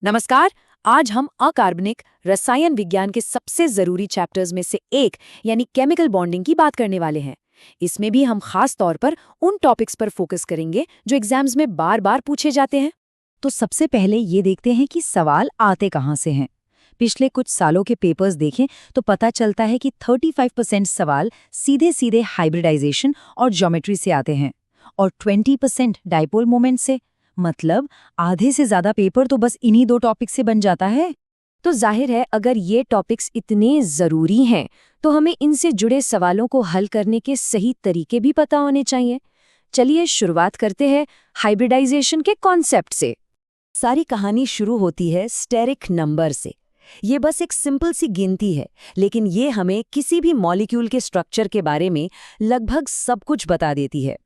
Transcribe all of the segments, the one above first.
नमस्कार। आज हम अकार्बनिक रसायन विज्ञान के सबसे जरूरी चैप्टर्स में से एक यानी केमिकल बॉन्डिंग की बात करने वाले हैं। इसमें भी हम खास तौर पर उन टॉपिक्स पर फोकस करेंगे जो एग्जाम्स में बार बार पूछे जाते हैं। तो सबसे पहले ये देखते हैं कि सवाल आते कहाँ से हैं। पिछले कुछ सालों के पेपर्स देखें तो पता चलता है कि 35% सवाल सीधे सीधे हाइब्रिडाइजेशन और ज्योमेट्री से आते हैं और 20% डाइपोल मोमेंट से। मतलब आधे से ज्यादा पेपर तो बस इन्हीं दो टॉपिक से बन जाता है। तो जाहिर है अगर ये टॉपिक्स इतने जरूरी हैं तो हमें इनसे जुड़े सवालों को हल करने के सही तरीके भी पता होने चाहिए। चलिए शुरुआत करते हैं हाइब्रिडाइजेशन के कॉन्सेप्ट से। सारी कहानी शुरू होती है स्टेरिक नंबर से। ये बस एक सिंपल सी गिनती है, लेकिन ये हमें किसी भी मॉलिक्यूल के स्ट्रक्चर के बारे में लगभग सब कुछ बता देती है।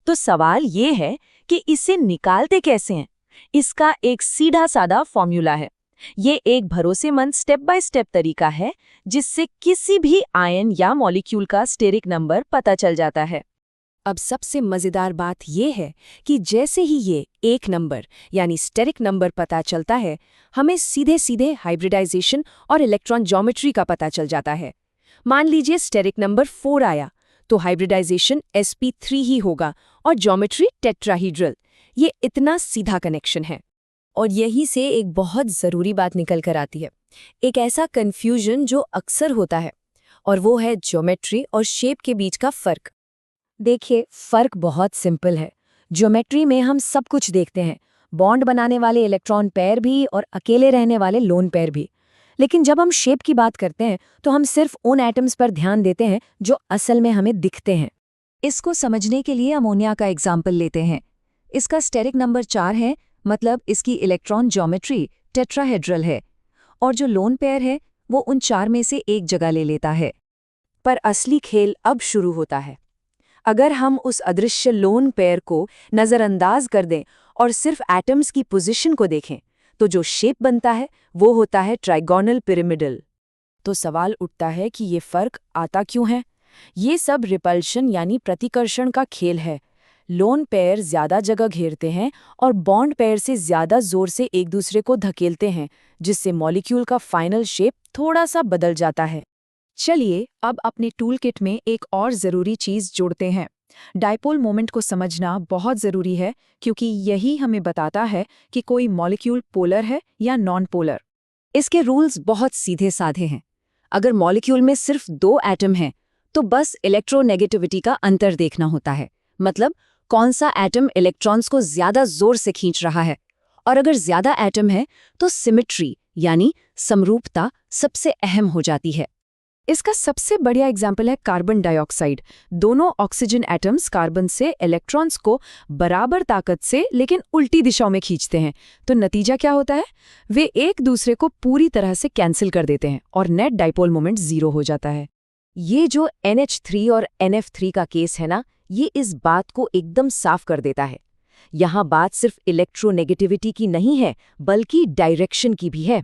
तो सवाल ये है कि इसे निकालते कैसे हैं। इसका एक सीधा साधा फॉर्मूला है। ये एक भरोसेमंद स्टेप बाय स्टेप तरीका है जिससे किसी भी आयन या मॉलिक्यूल का स्टेरिक नंबर पता चल जाता है। अब सबसे मजेदार बात यह है कि जैसे ही ये एक नंबर यानी स्टेरिक नंबर पता चलता है, हमें सीधे सीधे हाइब्रिडाइजेशन और इलेक्ट्रॉन ज्योमेट्री का पता चल जाता है। मान लीजिए स्टेरिक नंबर 4 आया तो हाइब्रिडाइजेशन sp3 ही होगा और ज्योमेट्री टेट्राहीड्रल। ये इतना सीधा कनेक्शन है। और यहीं से एक बहुत ज़रूरी बात निकल कर आती है, एक ऐसा कन्फ्यूजन जो अक्सर होता है, और वो है ज्योमेट्री और शेप के बीच का फ़र्क। देखिए, फ़र्क बहुत सिंपल है। ज्योमेट्री में हम सब कुछ देखते हैं, बॉन्ड बनाने वाले इलेक्ट्रॉन पेयर भी और अकेले रहने वाले लोन पेयर भी। लेकिन जब हम शेप की बात करते हैं तो हम सिर्फ उन एटम्स पर ध्यान देते हैं जो असल में हमें दिखते हैं। इसको समझने के लिए अमोनिया का एग्जाम्पल लेते हैं। इसका स्टेरिक नंबर 4 है, मतलब इसकी इलेक्ट्रॉन ज्योमेट्री टेट्राहेड्रल है, और जो लोन पेयर है वो उन 4 में से एक जगह ले लेता है। पर असली खेल अब शुरू होता है। अगर हम उस अदृश्य लोन पेयर को नज़रअंदाज कर दें और सिर्फ एटम्स की पोजीशन को देखें, तो जो शेप बनता है वो होता है ट्राइगोनल पिरामिडल। तो सवाल उठता है कि ये फर्क आता क्यों है। ये सब रिपल्शन यानी प्रतिकर्षण का खेल है। लोन पेयर ज्यादा जगह घेरते हैं और बॉन्ड पेयर से ज्यादा जोर से एक दूसरे को धकेलते हैं, जिससे मॉलिक्यूल का फाइनल शेप थोड़ा सा बदल जाता है। चलिए अब अपने टूल किट में एक और ज़रूरी चीज़ जोड़ते हैं। डाइपोल मोमेंट को समझना बहुत ज़रूरी है, क्योंकि यही हमें बताता है कि कोई मॉलिक्यूल पोलर है या नॉन पोलर। इसके रूल्स बहुत सीधे साधे हैं। अगर मॉलिक्यूल में सिर्फ 2 एटम हैं तो बस इलेक्ट्रोनेगेटिविटी का अंतर देखना होता है, मतलब कौन सा एटम इलेक्ट्रॉन्स को ज़्यादा जोर से खींच रहा है। और अगर ज़्यादा एटम है तो सिमेट्री यानी समरूपता सबसे अहम हो जाती है। इसका सबसे बढ़िया एग्जाम्पल है कार्बन डाइऑक्साइड। दोनों ऑक्सीजन एटम्स कार्बन से इलेक्ट्रॉन्स को बराबर ताकत से लेकिन उल्टी दिशाओं में खींचते हैं। तो नतीजा क्या होता है? वे एक दूसरे को पूरी तरह से कैंसिल कर देते हैं और नेट डाइपोल मोमेंट 0 हो जाता है। ये जो NH3 और NF3 का केस है ना, ये इस बात को एकदम साफ कर देता है। यहाँ बात सिर्फ इलेक्ट्रोनेगेटिविटी की नहीं है, बल्कि डायरेक्शन की भी है।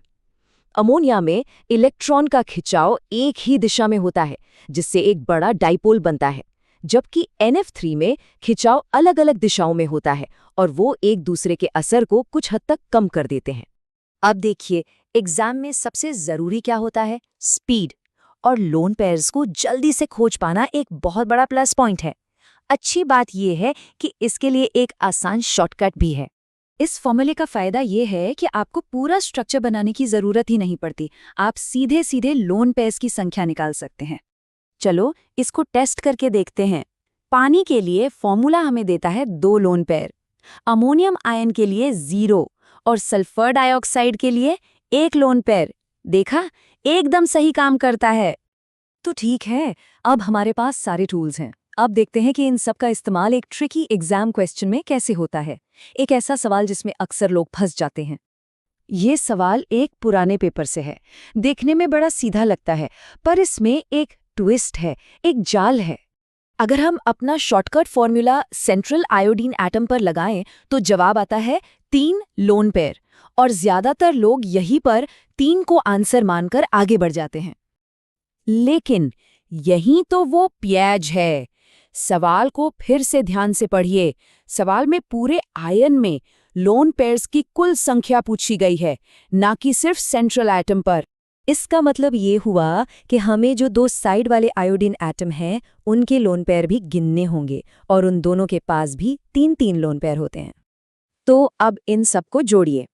अमोनिया में इलेक्ट्रॉन का खिंचाव एक ही दिशा में होता है, जिससे एक बड़ा डाइपोल बनता है, जबकि NF3 में खिंचाव अलग अलग दिशाओं में होता है और वो एक दूसरे के असर को कुछ हद तक कम कर देते हैं। अब देखिए, एग्जाम में सबसे जरूरी क्या होता है? स्पीड। और लोन पेयर्स को जल्दी से खोज पाना एक बहुत बड़ा प्लस पॉइंट है। अच्छी बात यह है कि इसके लिए एक आसान शॉर्टकट भी है। इस फॉर्मूले का फायदा ये है कि आपको पूरा स्ट्रक्चर बनाने की जरूरत ही नहीं पड़ती। आप सीधे सीधे लोन पेयर्स की संख्या निकाल सकते हैं। चलो इसको टेस्ट करके देखते हैं। पानी के लिए फॉर्मूला हमें देता है 2 लोन पेयर, अमोनियम आयन के लिए 0 और सल्फर डाइऑक्साइड के लिए 1 लोन पेयर। देखा, एकदम सही काम करता है। तो ठीक है, अब हमारे पास सारे टूल्स हैं। अब देखते हैं कि इन सब का इस्तेमाल एक ट्रिकी एग्जाम क्वेश्चन में कैसे होता है। एक ऐसा सवाल जिसमें अक्सर लोग फंस जाते हैं। ये सवाल एक पुराने पेपर से है। देखने में बड़ा सीधा लगता है, पर इसमें एक ट्विस्ट है, एक जाल है। अगर हम अपना shortcut formula central iodine atom पर लगाएं तो जवाब आता है 3 लोन पेयर, और ज्यादातर लोग यहीं पर 3 को आंसर मानकर आगे बढ़ जाते हैं। लेकिन यहीं तो वो प्याज है। सवाल को फिर से ध्यान से पढ़िए। सवाल में पूरे आयन में लोन पेयर्स की कुल संख्या पूछी गई है, ना कि सिर्फ सेंट्रल एटम पर। इसका मतलब ये हुआ कि हमें जो 2 साइड वाले आयोडीन एटम हैं, उनके लोन पेयर भी गिनने होंगे और उन दोनों के पास भी 3-3 लोन पेयर होते हैं। तो अब इन सबको जोड़िए,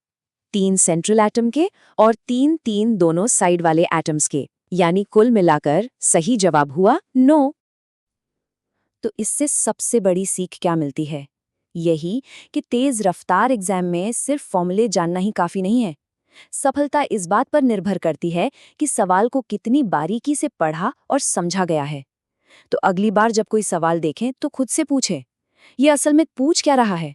3 सेंट्रल एटम के और 3-3 दोनों साइड वाले एटम्स के, यानी कुल मिलाकर सही जवाब हुआ 9। तो इससे सबसे बड़ी सीख क्या मिलती है? यही कि तेज रफ्तार एग्जाम में सिर्फ फॉर्मूले जानना ही काफी नहीं है। सफलता इस बात पर निर्भर करती है कि सवाल को कितनी बारीकी से पढ़ा और समझा गया है। तो अगली बार जब कोई सवाल देखें तो खुद से पूछें, ये असल में पूछ क्या रहा है?